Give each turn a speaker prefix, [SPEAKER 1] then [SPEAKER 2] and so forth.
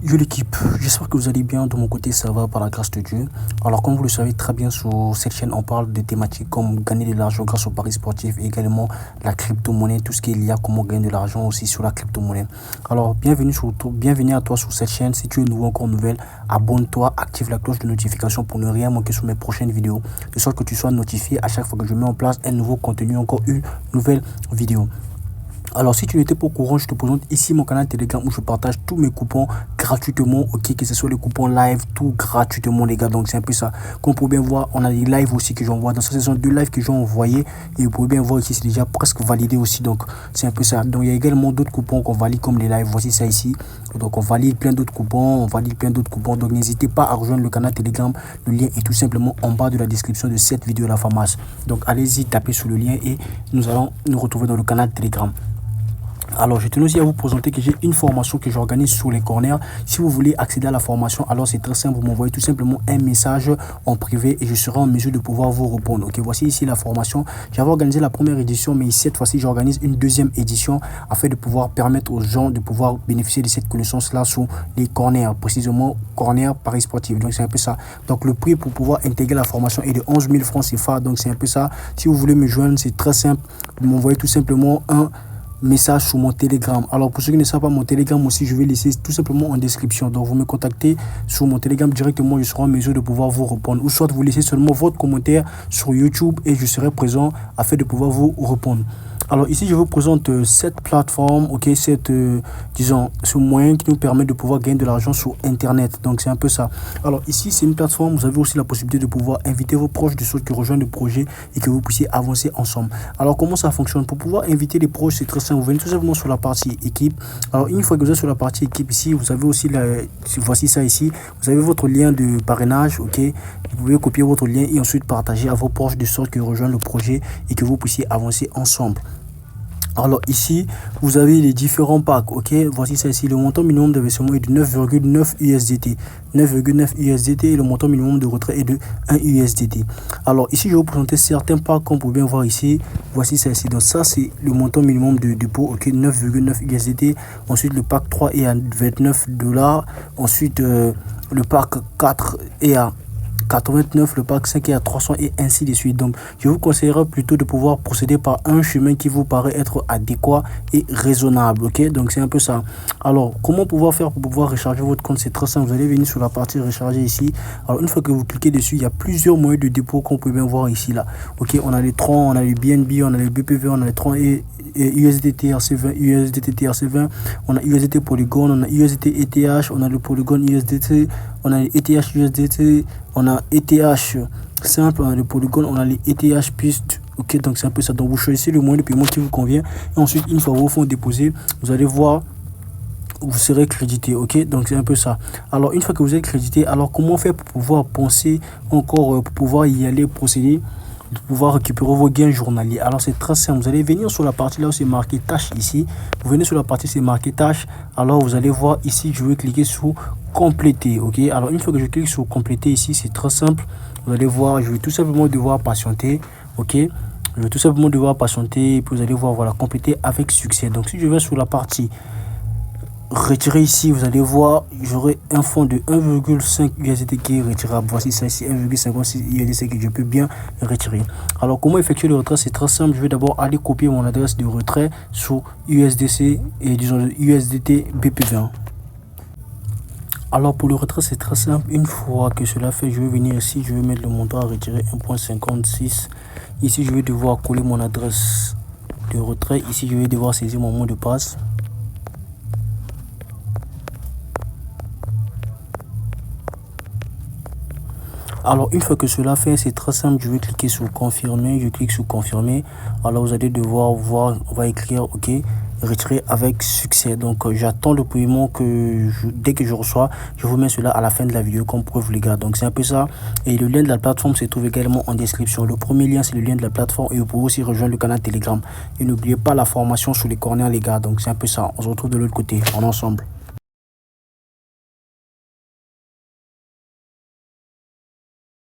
[SPEAKER 1] Yo l'équipe, j'espère que vous allez bien. De mon côté, ça va par la grâce de Dieu. Alors, comme vous le savez très bien, sur cette chaîne, on parle de thématiques comme gagner de l'argent grâce aux paris sportifs et également la crypto-monnaie, tout ce qu'il y a, comment gagner de l'argent aussi sur la crypto-monnaie. Alors, bienvenue à toi sur cette chaîne. Si tu es nouveau, encore nouvelle, abonne-toi, active la cloche de notification pour ne rien manquer sur mes prochaines vidéos, de sorte que tu sois notifié à chaque fois que je mets en place un nouveau contenu, encore une nouvelle vidéo. Alors, si tu n'étais pas au courant, je te présente ici mon canal Telegram où je partage tous mes coupons gratuitement, ok, que ce soit les coupons live, tout gratuitement, les gars. Donc, c'est un peu ça. Comme vous pouvez bien voir, on a des lives aussi que j'envoie. Dans cette saison, 2 lives que j'ai envoyés. Et vous pouvez bien voir ici, c'est déjà presque validé aussi. Donc, c'est un peu ça. Donc, il y a également d'autres coupons qu'on valide comme les lives. Voici ça ici. Donc, on valide plein d'autres coupons. Donc, n'hésitez pas à rejoindre le canal Telegram. Le lien est tout simplement en bas de la description de cette vidéo la pharmacie. Donc, allez-y, tapez sur le lien et nous allons nous retrouver dans le canal Telegram. Alors, je tenais aussi à vous présenter que j'ai une formation que j'organise sur les corners. Si vous voulez accéder à la formation, alors c'est très simple. Vous m'envoyez tout simplement un message en privé et je serai en mesure de pouvoir vous répondre. Ok, voici ici la formation. J'avais organisé la première édition, mais cette fois-ci, j'organise une deuxième édition afin de pouvoir permettre aux gens de pouvoir bénéficier de cette connaissance-là sur les corners, précisément corner paris sportif. Donc, c'est un peu ça. Donc, le prix pour pouvoir intégrer la formation est de 11 000 francs CFA. Donc, c'est un peu ça. Si vous voulez me joindre, c'est très simple. Vous m'envoyez tout simplement un message sur mon Telegram. Alors pour ceux qui ne savent pas, mon Telegram aussi, je vais laisser tout simplement en description. Donc vous me contactez sur mon Telegram directement, je serai en mesure de pouvoir vous répondre. Ou soit vous laissez seulement votre commentaire sur YouTube et je serai présent afin de pouvoir vous répondre. Alors ici, je vous présente cette plateforme, ok, disons, ce moyen qui nous permet de pouvoir gagner de l'argent sur Internet. Donc c'est un peu ça. Alors ici, c'est une plateforme, vous avez aussi la possibilité de pouvoir inviter vos proches de sorte qu'ils rejoignent le projet et que vous puissiez avancer ensemble. Alors comment ça fonctionne? Pour pouvoir inviter les proches, c'est très simple. Vous venez tout simplement sur la partie équipe. Alors une fois que vous êtes sur la partie équipe ici, vous avez aussi voici ça ici. Vous avez votre lien de parrainage, ok. Vous pouvez copier votre lien et ensuite partager à vos proches de sorte qu'ils rejoignent le projet et que vous puissiez avancer ensemble. Alors ici, vous avez les différents packs, ok. Voici ça ici, le montant minimum de versement est de 9,9 USDT. 9,9 USDT et le montant minimum de retrait est de 1 USDT. Alors ici, je vais vous présenter certains packs comme vous pouvez bien voir ici. Voici ça ici. Donc ça, c'est le montant minimum de dépôt, ok. 9,9 USDT. Ensuite, le pack 3 est à 29 $. Ensuite, le pack 4 est à 89, le pack 5 est à 300 et ainsi de suite. Donc, je vous conseillerais plutôt de pouvoir procéder par un chemin qui vous paraît être adéquat et raisonnable. Ok, donc c'est un peu ça. Alors, comment pouvoir faire pour pouvoir recharger votre compte? C'est très simple. Vous allez venir sur la partie recharger ici. Alors, une fois que vous cliquez dessus, il y a plusieurs moyens de dépôt qu'on peut bien voir ici là. Ok, on a les Tron, on a les BNB, on a les BPV, on a les Tron et USDT TRC20, USDT TRC20, on a USDT Polygon, on a USDT ETH, on a le Polygon USDT, on a les ETH USDT, on a ETH simple, on a le Polygon, on a les ETH piste. Ok, donc c'est un peu ça. Donc vous choisissez le moyen de paiement qui vous convient et ensuite une fois vos fonds déposés, vous allez voir, vous serez crédité. Ok, donc c'est un peu ça. Alors une fois que vous êtes crédité, alors comment faire pour pouvoir penser encore, pour pouvoir y aller, procéder, de pouvoir récupérer vos gains journaliers? Alors c'est très simple. Vous allez venir sur la partie là où c'est marqué tâches ici. Vous venez sur la partie c'est marqué tâches. Alors vous allez voir ici, je vais cliquer sur compléter. Ok, alors une fois que je clique sur compléter ici, c'est très simple. Vous allez voir, je vais tout simplement devoir patienter. Ok, je vais tout simplement devoir patienter et puis vous allez voir, voilà, compléter avec succès. Donc si je vais sur la partie retirer ici, vous allez voir, j'aurai un fonds de 1,5 USDT qui est retirable. Voici ça ici, 1,56 USDT que je peux bien retirer. Alors comment effectuer le retrait? C'est très simple. Je vais d'abord aller copier mon adresse de retrait sur USDC et disons USDT BP20. Alors pour le retrait, c'est très simple. Une fois que cela fait, je vais venir ici, je vais mettre le montant à retirer 1,56. Ici, je vais devoir coller mon adresse de retrait. Ici, je vais devoir saisir mon mot de passe. Alors une fois que cela fait, c'est très simple. Je vais cliquer sur confirmer. Je clique sur confirmer. Alors vous allez devoir voir, on va écrire ok, retirer avec succès. Donc j'attends le paiement dès que je reçois, je vous mets cela à la fin de la vidéo comme preuve les gars. Donc c'est un peu ça. Et le lien de la plateforme se trouve également en description. Le premier lien c'est le lien de la plateforme et vous pouvez aussi rejoindre le canal Telegram. Et n'oubliez pas la formation sur les corners les gars. Donc c'est un peu ça. On se retrouve de l'autre côté en ensemble.